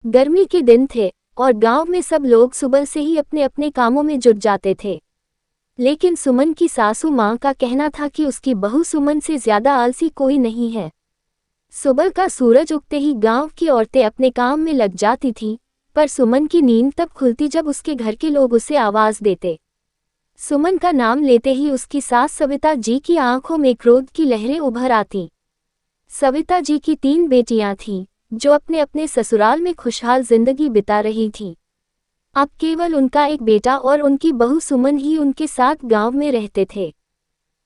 गर्मी के दिन थे और गांव में सब लोग सुबह से ही अपने अपने कामों में जुट जाते थे। लेकिन सुमन की सासू माँ का कहना था कि उसकी बहू सुमन से ज्यादा आलसी कोई नहीं है। सुबह का सूरज उगते ही गांव की औरतें अपने काम में लग जाती थीं, पर सुमन की नींद तब खुलती जब उसके घर के लोग उसे आवाज देते। सुमन का नाम लेते ही उसकी सास सविता जी की आंखों में क्रोध की लहरें उभर आती। सविता जी की 3 बेटियां थीं, जो अपने अपने ससुराल में खुशहाल जिंदगी बिता रही थीं। अब केवल उनका एक बेटा और उनकी बहू सुमन ही उनके साथ गांव में रहते थे।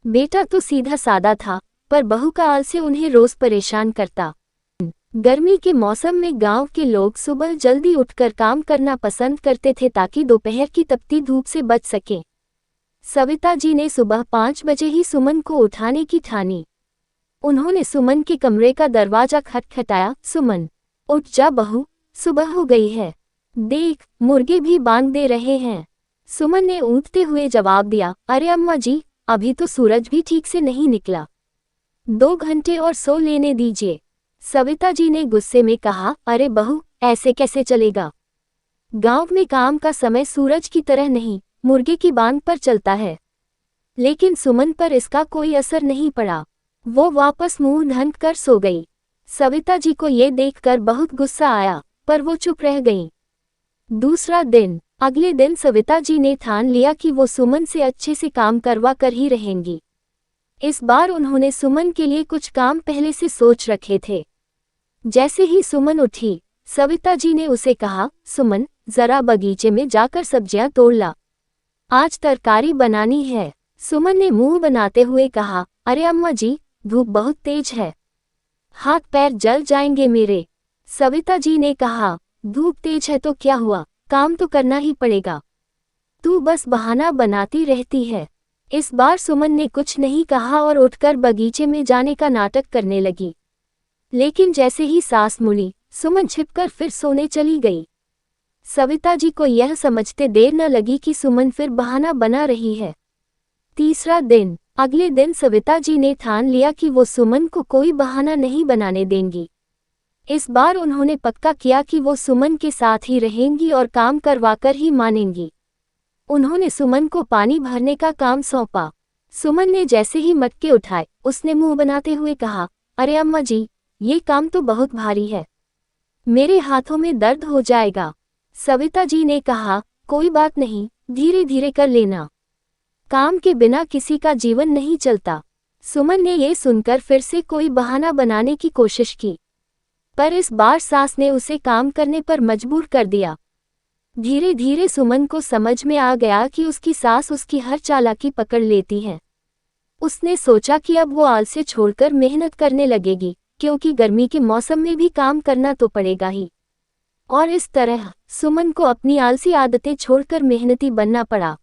बेटा तो सीधा सादा था, पर बहू का आलस्य उन्हें रोज परेशान करता। गर्मी के मौसम में गांव के लोग सुबह जल्दी उठकर काम करना पसंद करते थे ताकि दोपहर की तपती धूप से बच सकें। सविता जी ने सुबह 5 बजे ही सुमन को उठाने की ठानी। उन्होंने सुमन के कमरे का दरवाजा खटखटाया। सुमन, उठ जा बहू, सुबह हो गई है। देख, मुर्गे भी बांग दे रहे हैं। सुमन ने ऊँघते हुए जवाब दिया, अरे अम्मा जी, अभी तो सूरज भी ठीक से नहीं निकला। 2 घंटे और सो लेने दीजिए। सविता जी ने गुस्से में कहा, अरे बहू, ऐसे कैसे चलेगा? गांव में काम का समय सूरज की तरह नहीं, मुर्गे की बांग पर चलता है। लेकिन सुमन पर इसका कोई असर नहीं पड़ा। वो वापस मुंह ढंक कर सो गई। सविता जी को ये देखकर बहुत गुस्सा आया, पर वो चुप रह गईं। दूसरा दिन। अगले दिन सविता जी ने ठान लिया कि वो सुमन से अच्छे से काम करवा कर ही रहेंगी। इस बार उन्होंने सुमन के लिए कुछ काम पहले से सोच रखे थे। जैसे ही सुमन उठी, सविता जी ने उसे कहा, सुमन, जरा बगीचे में जाकर सब्जियां तोड़ ला। आज तरकारी बनानी है। सुमन ने मुंह बनाते हुए कहा, अरे अम्मा जी, धूप बहुत तेज है, हाथ पैर जल जाएंगे मेरे। सविता जी ने कहा, धूप तेज है तो क्या हुआ, काम तो करना ही पड़ेगा। तू बस बहाना बनाती रहती है। इस बार सुमन ने कुछ नहीं कहा और उठकर बगीचे में जाने का नाटक करने लगी। लेकिन जैसे ही सांस मुड़ी, सुमन छिपकर फिर सोने चली गई। सविता जी को यह समझते देर न लगी कि सुमन फिर बहाना बना रही है। तीसरा दिन। अगले दिन सविता जी ने ठान लिया कि वो सुमन को कोई बहाना नहीं बनाने देंगी। इस बार उन्होंने पक्का किया कि वो सुमन के साथ ही रहेंगी और काम करवाकर ही मानेंगी। उन्होंने सुमन को पानी भरने का काम सौंपा। सुमन ने जैसे ही मटके उठाए, उसने मुंह बनाते हुए कहा, अरे अम्मा जी, ये काम तो बहुत भारी है, मेरे हाथों में दर्द हो जाएगा। सविता जी ने कहा, कोई बात नहीं, धीरे धीरे कर लेना, काम के बिना किसी का जीवन नहीं चलता। सुमन ने ये सुनकर फिर से कोई बहाना बनाने की कोशिश की, पर इस बार सास ने उसे काम करने पर मजबूर कर दिया। धीरे धीरे सुमन को समझ में आ गया कि उसकी सास उसकी हर चालाकी पकड़ लेती है। उसने सोचा कि अब वो आलस्य छोड़कर मेहनत करने लगेगी, क्योंकि गर्मी के मौसम में भी काम करना तो पड़ेगा ही। और इस तरह सुमन को अपनी आलसी आदतें छोड़कर मेहनती बनना पड़ा।